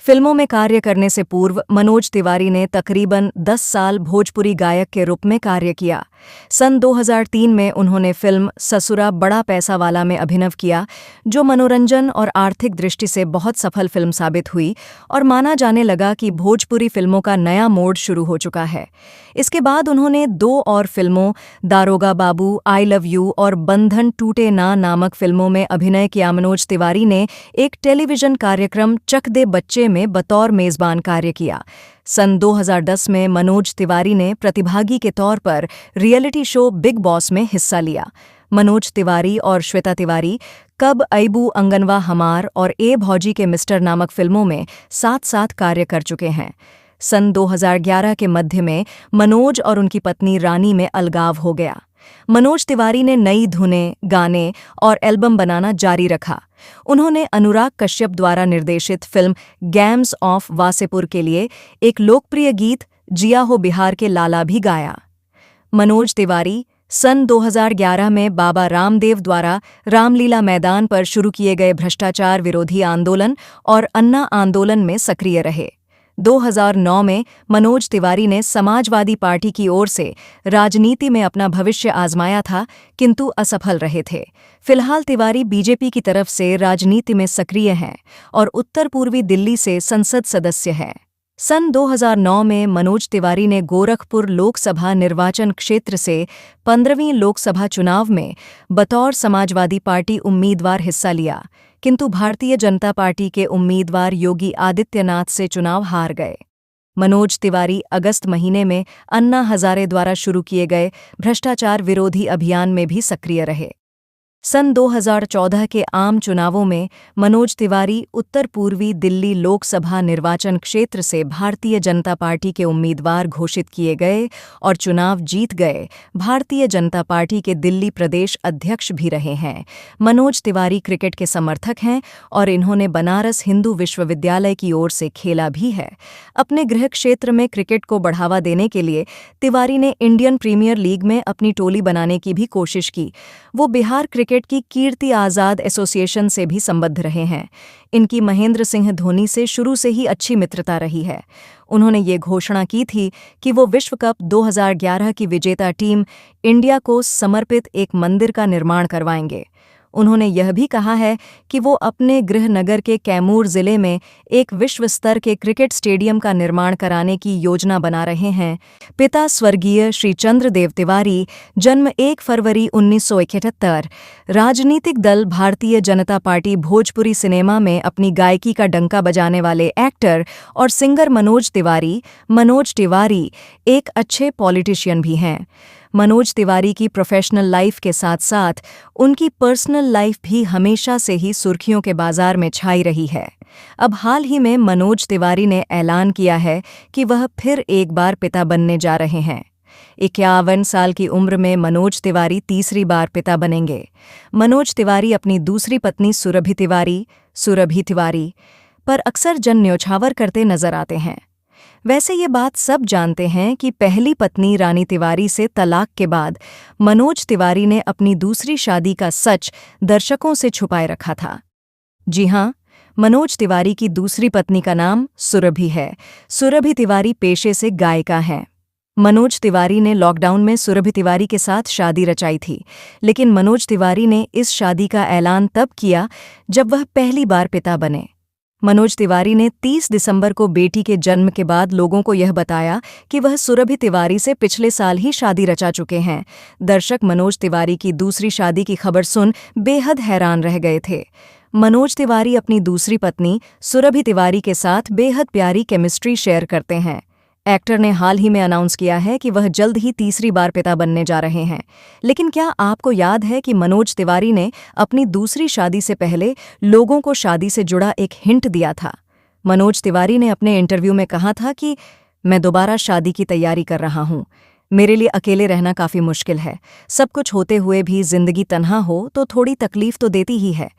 फिल्मों में कार्य करने से पूर्व मनोज तिवारी ने तकरीबन 10 साल भोजपुरी गायक के रूप में कार्य किया। सन 2003 में उन्होंने फिल्म ससुरा बड़ा पैसा वाला में अभिनय किया, जो मनोरंजन और आर्थिक दृष्टि से बहुत सफल फिल्म साबित हुई और माना जाने लगा कि भोजपुरी फिल्मों का नया मोड़ शुरू हो चुका है। इसके बाद उन्होंने 2 और फिल्मों दारोगा बाबू, आई लव यू और बंधन टूटे ना नामक फिल्मों में अभिनय किया। मनोज तिवारी ने एक टेलीविजन कार्यक्रम चक दे बच्चे में बतौर मेजबान कार्य किया। सन 2010 में मनोज तिवारी ने प्रतिभागी के तौर पर रियलिटी शो बिग बॉस में हिस्सा लिया। मनोज तिवारी और श्वेता तिवारी कब अयबू अंगनवा हमार और ए भौजी के मिस्टर नामक फिल्मों में साथ साथ कार्य कर चुके हैं। सन 2011 के मध्य में मनोज और उनकी पत्नी रानी में अलगाव हो गया। मनोज तिवारी ने नई धुनें, गाने और एल्बम बनाना जारी रखा। उन्होंने अनुराग कश्यप द्वारा निर्देशित फिल्म गैम्स ऑफ वासेपुर के लिए एक लोकप्रिय गीत जिया हो बिहार के लाला भी गाया। मनोज तिवारी सन 2011 में बाबा रामदेव द्वारा रामलीला मैदान पर शुरू किए गए भ्रष्टाचार विरोधी आंदोलन और अन्ना आंदोलन में सक्रिय रहे। 2009 में मनोज तिवारी ने समाजवादी पार्टी की ओर से राजनीति में अपना भविष्य आजमाया था, किंतु असफल रहे थे। फिलहाल तिवारी बीजेपी की तरफ से राजनीति में सक्रिय हैं और उत्तर पूर्वी दिल्ली से संसद सदस्य हैं। सन 2009 में मनोज तिवारी ने गोरखपुर लोकसभा निर्वाचन क्षेत्र से 15वीं लोकसभा चुनाव में बतौर समाजवादी पार्टी उम्मीदवार हिस्सा लिया, किंतु भारतीय जनता पार्टी के उम्मीदवार योगी आदित्यनाथ से चुनाव हार गए। मनोज तिवारी अगस्त महीने में अन्ना हजारे द्वारा शुरू किए गए भ्रष्टाचार विरोधी अभियान में भी सक्रिय रहे। सन 2014 के आम चुनावों में मनोज तिवारी उत्तर पूर्वी दिल्ली लोकसभा निर्वाचन क्षेत्र से भारतीय जनता पार्टी के उम्मीदवार घोषित किए गए और चुनाव जीत गए। भारतीय जनता पार्टी के दिल्ली प्रदेश अध्यक्ष भी रहे हैं। मनोज तिवारी क्रिकेट के समर्थक हैं और इन्होंने बनारस हिंदू विश्वविद्यालय की ओर से खेला भी है। अपने गृह क्षेत्र में क्रिकेट को बढ़ावा देने के लिए तिवारी ने इंडियन प्रीमियर लीग में अपनी टोली बनाने की भी कोशिश की। वो बिहार क्रिकेट की कीर्ति आजाद एसोसिएशन से भी संबद्ध रहे हैं। इनकी महेंद्र सिंह धोनी से शुरू से ही अच्छी मित्रता रही है। उन्होंने ये घोषणा की थी कि वो विश्व कप 2011 की विजेता टीम इंडिया को समर्पित एक मंदिर का निर्माण करवाएंगे। उन्होंने यह भी कहा है कि वो अपने गृह नगर के कैमूर जिले में एक विश्व स्तर के क्रिकेट स्टेडियम का निर्माण कराने की योजना बना रहे हैं। पिता स्वर्गीय श्री चंद्रदेव तिवारी, जन्म 1 फरवरी 1971, राजनीतिक दल भारतीय जनता पार्टी भोजपुरी सिनेमा में अपनी गायकी का डंका बजाने वाले एक्टर और सिंगर मनोज तिवारी एक अच्छे पॉलिटिशियन भी हैं। मनोज तिवारी की प्रोफेशनल लाइफ के साथ साथ उनकी पर्सनल लाइफ भी हमेशा से ही सुर्खियों के बाजार में छाई रही है। अब हाल ही में मनोज तिवारी ने ऐलान किया है कि वह फिर एक बार पिता बनने जा रहे हैं। 51 साल की उम्र में मनोज तिवारी तीसरी बार पिता बनेंगे। मनोज तिवारी अपनी दूसरी पत्नी सुरभि तिवारी पर अक्सर जन न्योछावर करते नजर आते हैं। वैसे ये बात सब जानते हैं कि पहली पत्नी रानी तिवारी से तलाक के बाद मनोज तिवारी ने अपनी दूसरी शादी का सच दर्शकों से छुपाए रखा था। जी हां, मनोज तिवारी की दूसरी पत्नी का नाम सुरभि है। सुरभि तिवारी पेशे से गायिका हैं। मनोज तिवारी ने लॉकडाउन में सुरभि तिवारी के साथ शादी रचाई थी, लेकिन मनोज तिवारी ने इस शादी का ऐलान तब किया जब वह पहली बार पिता बने। मनोज तिवारी ने 30 दिसंबर को बेटी के जन्म के बाद लोगों को यह बताया कि वह सुरभि तिवारी से पिछले साल ही शादी रचा चुके हैं। दर्शक मनोज तिवारी की दूसरी शादी की खबर सुन बेहद हैरान रह गए थे। मनोज तिवारी अपनी दूसरी पत्नी सुरभि तिवारी के साथ बेहद प्यारी केमिस्ट्री शेयर करते हैं। एक्टर ने हाल ही में अनाउंस किया है कि वह जल्द ही तीसरी बार पिता बनने जा रहे हैं। लेकिन क्या आपको याद है कि मनोज तिवारी ने अपनी दूसरी शादी से पहले लोगों को शादी से जुड़ा एक हिंट दिया था? मनोज तिवारी ने अपने इंटरव्यू में कहा था कि मैं दोबारा शादी की तैयारी कर रहा हूं। मेरे लिए अकेले रहना काफी मुश्किल है। सब कुछ होते हुए भी जिंदगी तन्हा हो तो थोड़ी तकलीफ तो देती ही है।